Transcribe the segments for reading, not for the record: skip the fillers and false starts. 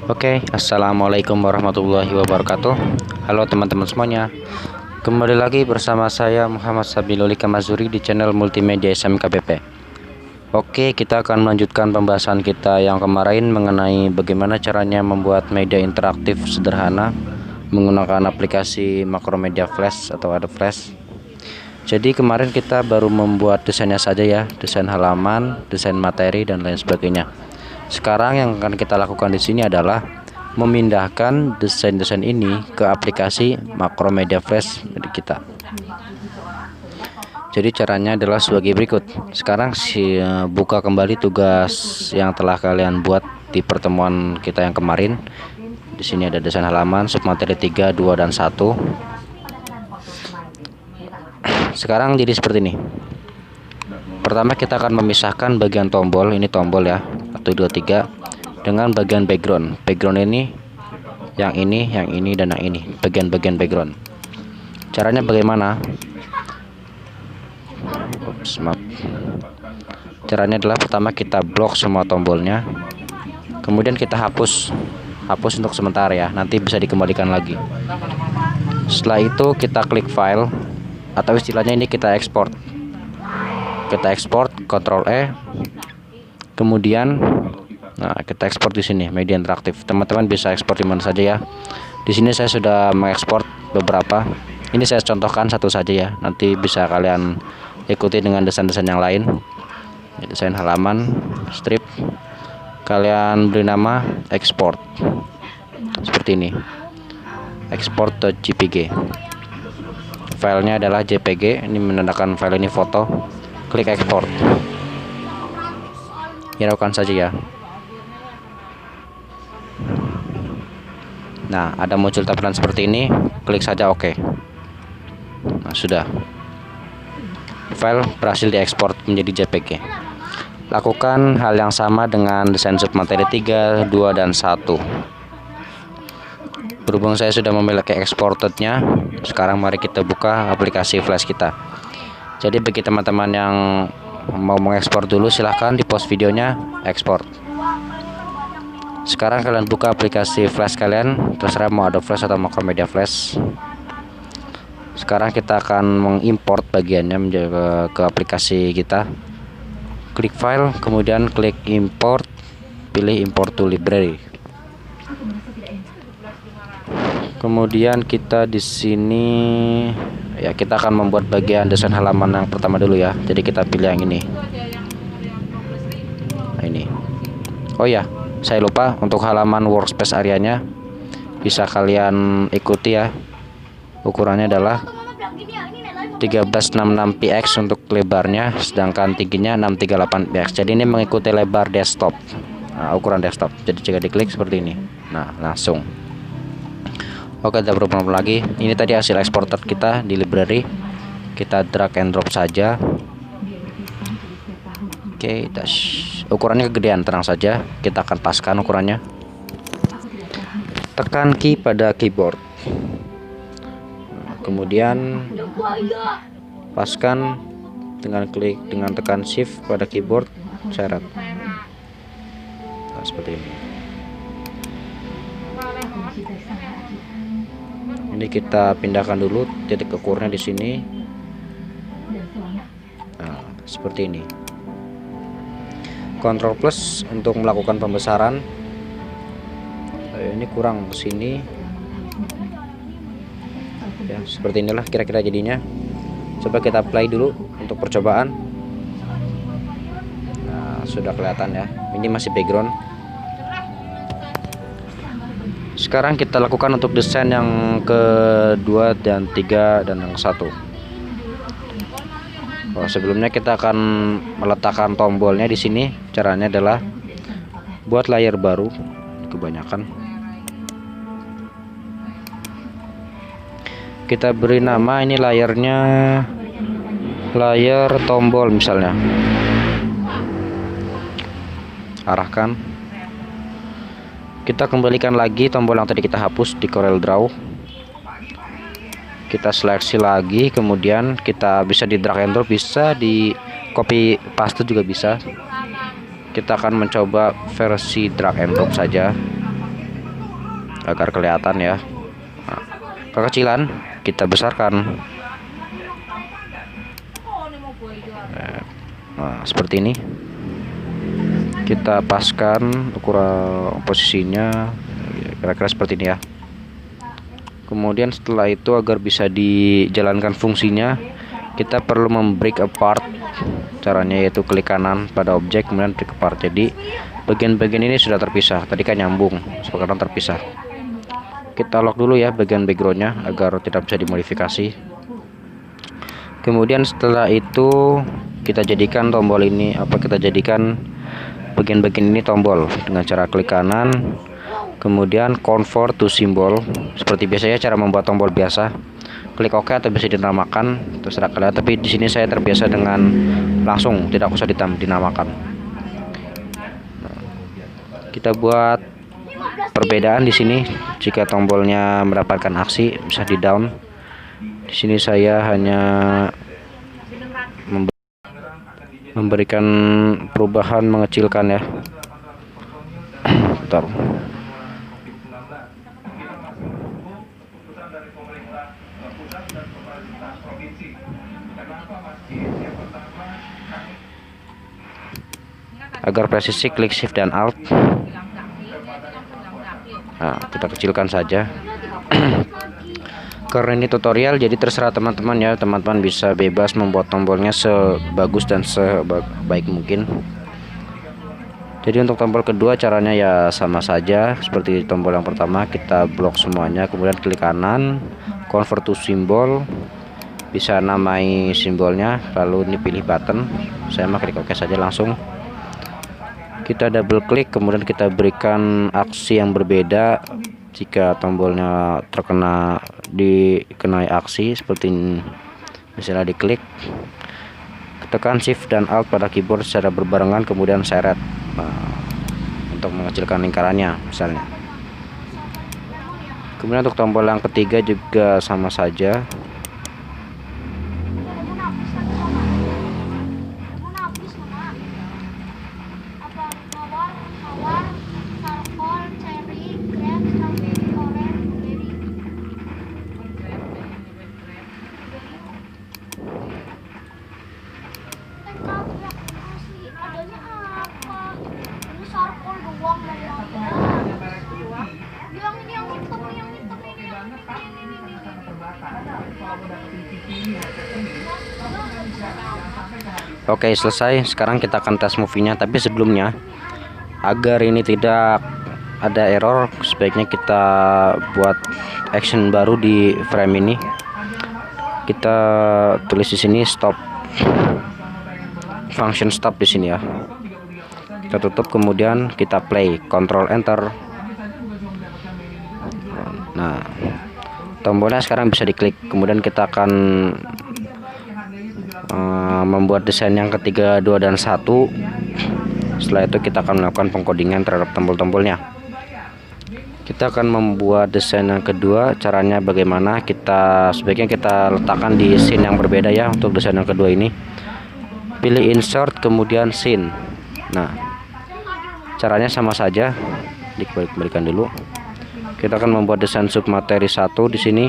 Oke, assalamualaikum warahmatullahi wabarakatuh. Halo teman-teman semuanya. Kembali lagi bersama saya Muhammad Sabilul Kamazuri di channel Multimedia SMKBP. Oke, kita akan melanjutkan pembahasan kita yang kemarin mengenai bagaimana caranya membuat media interaktif sederhana menggunakan aplikasi Macromedia Flash atau Adobe Flash. Jadi kemarin kita baru membuat desainnya saja ya, desain halaman, desain materi dan lain sebagainya. Sekarang yang akan kita lakukan di sini adalah memindahkan desain-desain ini ke aplikasi Macromedia Flash milik kita. Jadi caranya adalah sebagai berikut. Sekarang buka kembali tugas yang telah kalian buat di pertemuan kita yang kemarin. Di sini ada desain halaman, submateri 3, 2 dan 1. Sekarang jadi seperti ini. Pertama kita akan memisahkan bagian tombol, ini tombol ya, 1, 2, 3, dengan bagian background. Background ini, yang ini, dan yang ini, bagian-bagian background. Caranya bagaimana? Caranya adalah pertama kita blok semua tombolnya, kemudian kita hapus untuk sementara ya, nanti bisa dikembalikan lagi. Setelah itu kita klik file, atau istilahnya ini kita ekspor. Kita ekspor, Ctrl E, kemudian kita ekspor di sini media interaktif. Teman-teman bisa ekspor di mana saja ya. Di sini saya sudah mengekspor beberapa. Ini saya contohkan satu saja ya. Nanti bisa kalian ikuti dengan desain-desain yang lain. Desain halaman, strip. Kalian beri nama ekspor. Seperti ini. Export.jpg. Filenya adalah JPG. Ini menandakan file ini foto. Klik ekspor. Hiraukan saja ya. Nah, ada muncul tampilan seperti ini. Klik saja OK. Nah, sudah. File berhasil diekspor menjadi JPG. Lakukan hal yang sama dengan desain submateri 3, 2 dan 1. Berhubung saya sudah memiliki exported-nya, sekarang mari kita buka aplikasi Flash kita. Jadi bagi teman-teman yang mau mengekspor dulu, silahkan di pause videonya, ekspor. Sekarang kalian buka aplikasi Flash kalian, terserah mau Adobe Flash atau Macromedia Flash. Sekarang kita akan mengimport bagiannya ke aplikasi kita. Klik file, kemudian klik import, pilih import to library. Kemudian kita di sini ya, kita akan membuat bagian desain halaman yang pertama dulu ya. Jadi kita pilih yang ini. Nah, ini. Oh ya, saya lupa untuk halaman workspace areanya bisa kalian ikuti ya. Ukurannya adalah 1366px untuk lebarnya, sedangkan tingginya 638px. Jadi ini mengikuti lebar desktop. Nah, ukuran desktop. Jadi jika diklik seperti ini. Nah, langsung. Oke, kita berubah lagi. Ini tadi hasil eksporter kita di library. Kita drag and drop saja. Oke, ukurannya kegedean, tenang saja. Kita akan paskan ukurannya. Tekan key pada keyboard. Kemudian paskan dengan tekan shift pada keyboard, seret. Nah, seperti ini. Ini kita pindahkan dulu titik ukurnya di sini. Nah, seperti ini. Ctrl plus untuk melakukan pembesaran. Ini kurang ke sini. Ya, seperti inilah kira-kira jadinya. Coba kita play dulu untuk percobaan. Nah, sudah kelihatan ya. Ini masih background. Sekarang kita lakukan untuk desain yang kedua dan 3 dan yang 1. Sebelumnya kita akan meletakkan tombolnya di sini. Caranya adalah buat layar baru. Kebanyakan. Kita beri nama ini layarnya layar tombol misalnya. Arahkan. Kita kembalikan lagi tombol yang tadi kita hapus di Corel Draw. Kita seleksi lagi, kemudian kita bisa di drag and drop, bisa di copy paste juga bisa. Kita akan mencoba versi drag and drop saja. agar kelihatan ya. Nah, kekecilan kita besarkan. Nah, seperti ini. Kita paskan ukuran posisinya kira-kira seperti ini ya. Kemudian setelah itu agar bisa dijalankan fungsinya, kita perlu membreak apart. Caranya yaitu klik kanan pada objek kemudian break apart. Jadi bagian-bagian ini sudah terpisah. Tadi kan nyambung, sekarang terpisah. Kita lock dulu ya bagian backgroundnya agar tidak bisa dimodifikasi. Kemudian setelah itu kita jadikan tombol ini kita jadikan bagian-bagian ini tombol dengan cara klik kanan. Kemudian convert to symbol seperti biasanya cara membuat tombol biasa. Klik OK atau bisa dinamakan terserah kalian. Tapi di sini saya terbiasa dengan langsung, tidak usah dinamakan. Kita buat perbedaan di sini. Jika tombolnya mendapatkan aksi bisa di down. Di sini saya hanya memberikan perubahan mengecilkan ya. Bentar. Agar presisi klik shift dan alt. Nah, kita kecilkan saja. Karena ini tutorial jadi terserah teman-teman ya. Teman-teman bisa bebas membuat tombolnya sebagus dan sebaik mungkin. Jadi untuk tombol kedua caranya ya sama saja seperti tombol yang pertama. Kita blok semuanya kemudian klik kanan, convert to symbol, bisa namai simbolnya, lalu ini pilih button. Saya mah klik OK saja langsung. Kita double klik kemudian kita berikan aksi yang berbeda. Jika tombolnya dikenai aksi seperti ini, misalnya diklik, tekan shift dan alt pada keyboard secara berbarengan kemudian seret untuk mengecilkan lingkarannya misalnya. Kemudian untuk tombol yang ketiga juga sama saja. Oke, selesai. Sekarang kita akan tes movie-nya. Tapi sebelumnya, agar ini tidak ada error, sebaiknya kita buat action baru di frame ini. Kita tulis di sini stop, function stop di sini ya. Kita tutup kemudian kita play, Control Enter. Nah, tombolnya sekarang bisa diklik. Kemudian kita akan membuat desain yang ketiga, 2 dan 1. Setelah itu kita akan melakukan pengkodingan terhadap tombol-tombolnya. Kita akan membuat desain yang kedua. Caranya bagaimana? Sebaiknya kita letakkan di scene yang berbeda ya. Untuk desain yang kedua ini pilih insert kemudian scene. Nah, caranya sama saja. Dikembalikan dulu. Kita akan membuat desain submateri 1 di sini.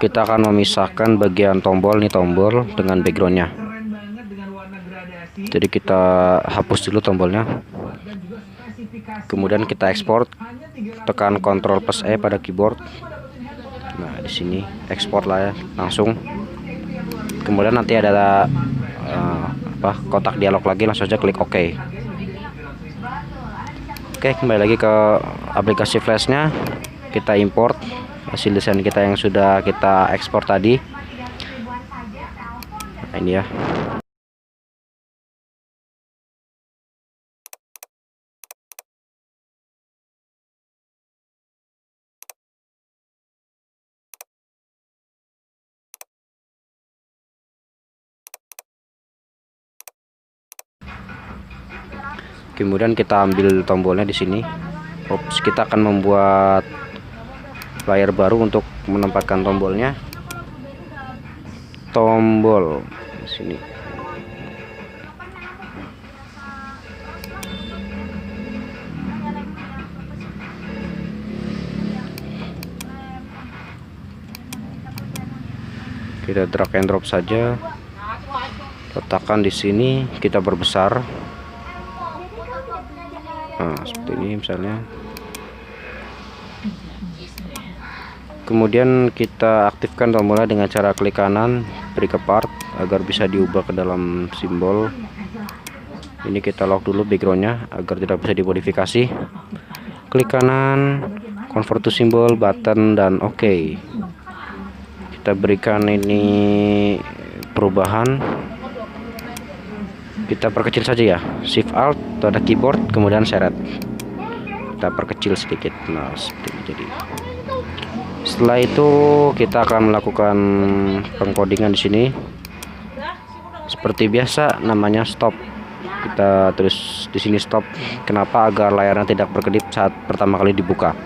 Kita akan memisahkan bagian tombol, nih tombol dengan backgroundnya. Jadi kita hapus dulu tombolnya. Kemudian kita ekspor, tekan Ctrl plus E pada keyboard. Nah, di sini ekspor lah ya, langsung. Kemudian nanti ada kotak dialog lagi, langsung saja klik OK. Oke, kembali lagi ke aplikasi flashnya. Kita import hasil desain kita yang sudah kita ekspor tadi. Nah, ini ya. Kemudian kita ambil tombolnya di sini. Kita akan membuat layar baru untuk menempatkan tombolnya. Tombol di sini. Kita drag and drop saja, letakkan di sini, kita perbesar. Nah, seperti ini misalnya. Kemudian kita aktifkan tombolnya dengan cara klik kanan, beri ke part agar bisa diubah ke dalam simbol. Ini kita lock dulu backgroundnya agar tidak bisa dimodifikasi. Klik kanan, convert to symbol, button, dan oke. Kita berikan ini perubahan. Kita perkecil saja ya, Shift Alt pada keyboard, kemudian seret. Kita perkecil sedikit. Nah, seperti ini jadi. Setelah itu kita akan melakukan pengkodingan di sini. Seperti biasa namanya stop. Kita tulis di sini stop. Kenapa? Agar layarnya tidak berkedip saat pertama kali dibuka.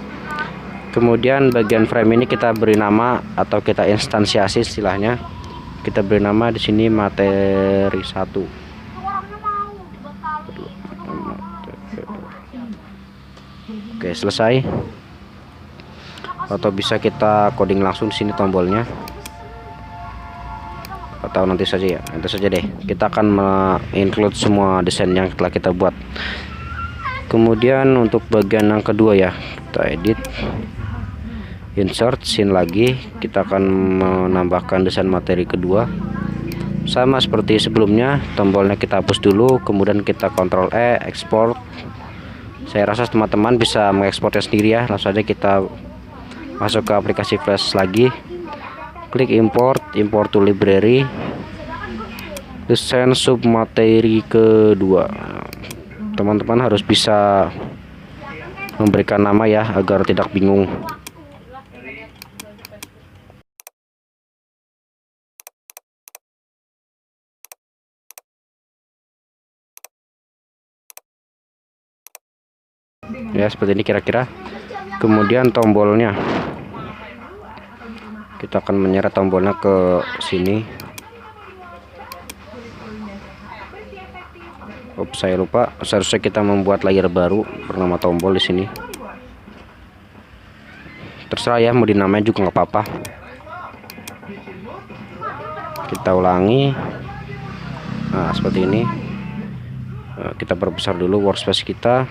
Kemudian bagian frame ini kita beri nama atau kita instansiasi istilahnya. Kita beri nama di sini materi 1. Oke, selesai. Atau bisa kita coding langsung di sini tombolnya, atau nanti saja ya, nanti saja deh. Kita akan include semua desain yang telah kita buat. Kemudian untuk bagian yang kedua ya, kita edit, insert scene lagi. Kita akan menambahkan desain materi kedua, sama seperti sebelumnya. Tombolnya kita hapus dulu, kemudian kita Ctrl E, export. Saya rasa teman-teman bisa mengekspornya sendiri ya. Langsung saja kita masuk ke aplikasi Flash lagi, klik import to library, desain sub materi kedua. Teman-teman harus bisa memberikan nama ya agar tidak bingung. Ya, seperti ini kira-kira. Kemudian tombolnya, kita akan menyeret tombolnya ke sini. Saya lupa, seharusnya kita membuat layer baru bernama tombol di sini. Terserah ya, mau dinamain juga nggak apa-apa. Kita ulangi. Nah, seperti ini. Kita perbesar dulu workspace kita.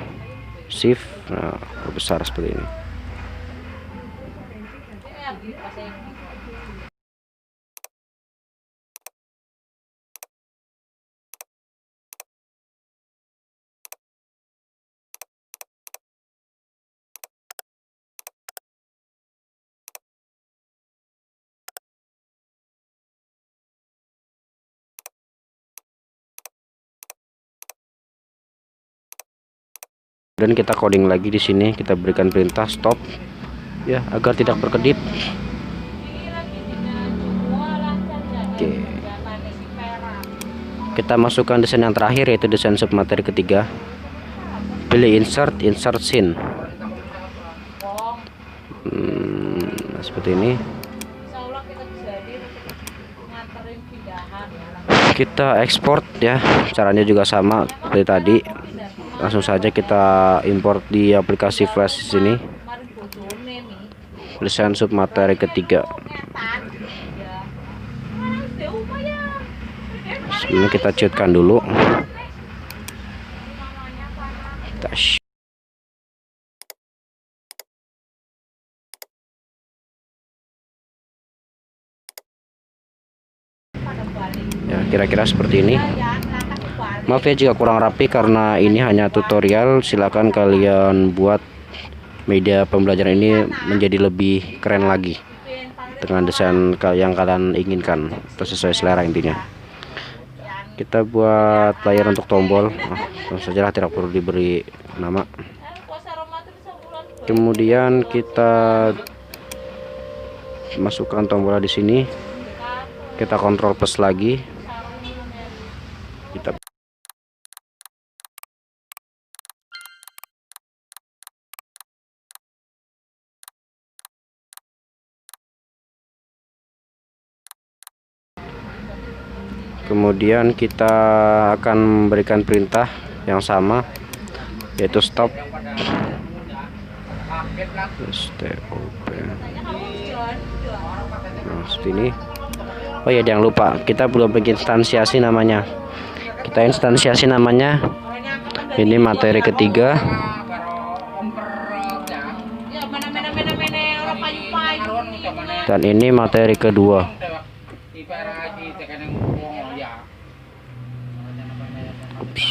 Shift, nah, perbesar seperti ini. Dan kita coding lagi di sini, kita berikan perintah stop ya agar tidak berkedip. Oke. Kita masukkan desain yang terakhir, yaitu desain submateri ketiga. Pilih insert scene. Seperti ini. Kita ekspor ya, caranya juga sama seperti tadi. Langsung saja kita import di aplikasi Flash di sini. Desain submateri ketiga. Sebelumnya kita cutkan dulu. Ya, kira-kira seperti ini. Maaf ya jika kurang rapi karena ini hanya tutorial. Silakan kalian buat media pembelajaran ini menjadi lebih keren lagi dengan desain yang kalian inginkan atau sesuai selera intinya. Kita buat layar untuk tombol. Langsung saja tidak perlu diberi nama. Kemudian kita masukkan tombolnya di sini. Kita kontrol plus lagi. Kita kemudian kita akan memberikan perintah yang sama, yaitu stop. Nah, seperti ini. Oh ya, jangan lupa kita belum bikin instansiasi namanya. Kita instansiasi namanya. Ini materi ketiga. Dan ini materi kedua. Ups.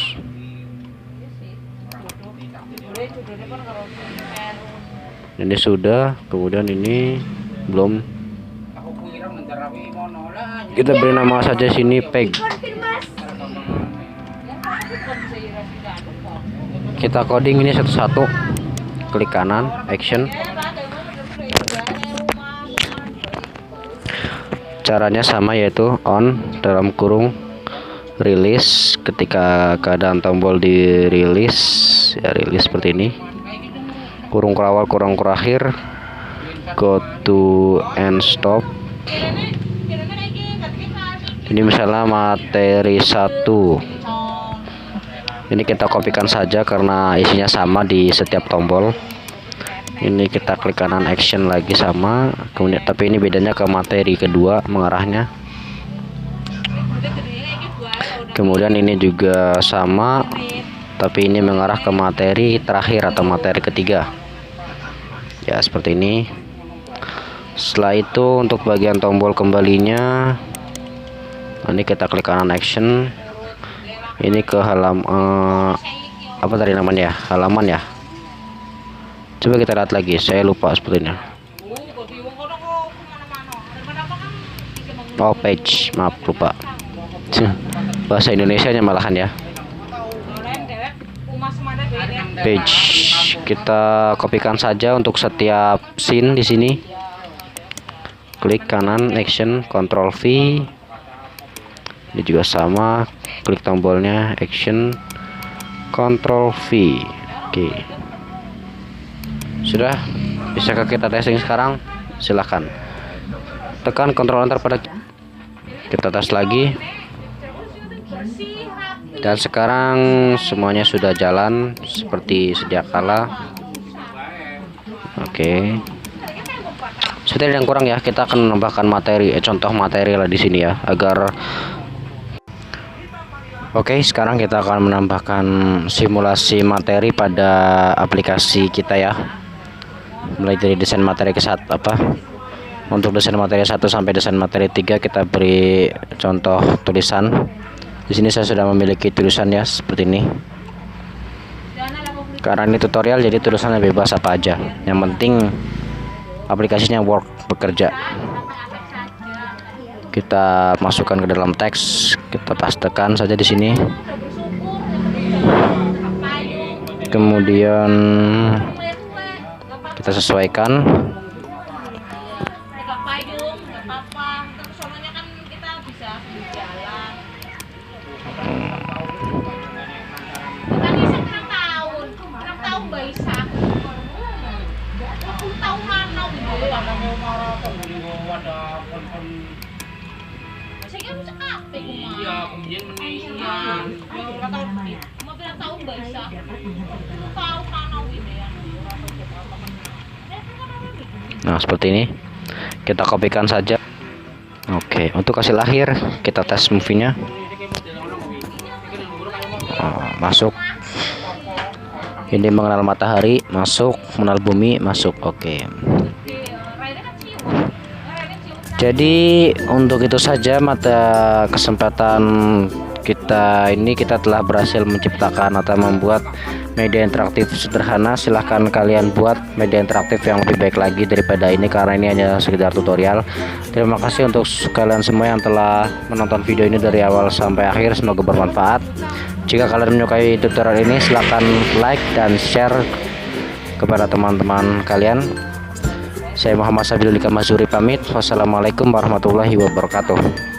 Ini sudah, kemudian ini belum. Kita beri nama saja sini peg. Kita coding ini satu-satu. Klik kanan, action. Caranya sama, yaitu on dalam kurung release. Ketika keadaan tombol di release, ya release seperti ini. Kurung ke awal, kurung ke akhir. Go to end stop. Ini misalnya materi 1. Ini kita kopikan saja karena isinya sama di setiap tombol. Ini kita klik kanan, action lagi sama. Kemudian tapi ini bedanya ke materi kedua mengarahnya. Kemudian ini juga sama, tapi ini mengarah ke materi terakhir atau materi ketiga. Ya, seperti ini. Setelah itu untuk bagian tombol kembalinya, ini kita klik kanan, action. Ini ke apa tadi namanya ya? Halaman ya. Coba kita lihat lagi, saya lupa sepertinya. Oh, page, maaf lupa. Bahasa Indonesianya malahan ya. Page, kita kopikan saja untuk setiap scene di sini. Klik kanan, action, Ctrl V. Ini juga sama, klik tombolnya, action, Ctrl V. Oke. Sudah, bisakah kita testing sekarang? Silahkan tekan Ctrl Enter pada kita tes lagi. Dan sekarang semuanya sudah jalan seperti sedia kala. Oke. Seperti yang kurang ya, kita akan menambahkan materi, contoh materi lah di sini ya, agar. Oke, sekarang kita akan menambahkan simulasi materi pada aplikasi kita ya. Mulai dari desain materi untuk desain materi 1 sampai desain materi 3 kita beri contoh tulisan. Di sini saya sudah memiliki tulisan ya seperti ini. Karena ini tutorial jadi tulisannya bebas apa aja. Yang penting aplikasinya bekerja. Kita masukkan ke dalam teks, kita pastekan saja di sini. Kemudian kita sesuaikan. Nah, seperti ini. Kita kopikan saja. Oke, untuk hasil akhir kita tes movie-nya. Masuk. Ini mengenal matahari, masuk. Mengenal bumi, masuk. Oke. Jadi untuk itu saja mata kesempatan kita ini, kita telah berhasil menciptakan atau membuat media interaktif sederhana. Silahkan kalian buat media interaktif yang lebih baik lagi daripada ini, karena ini hanya sekedar tutorial. Terima kasih untuk kalian semua yang telah menonton video ini dari awal sampai akhir, semoga bermanfaat. Jika kalian menyukai tutorial ini, silahkan like dan share kepada teman-teman kalian. Saya Muhammad Sabilul Mazuri pamit. Wassalamualaikum warahmatullahi wabarakatuh.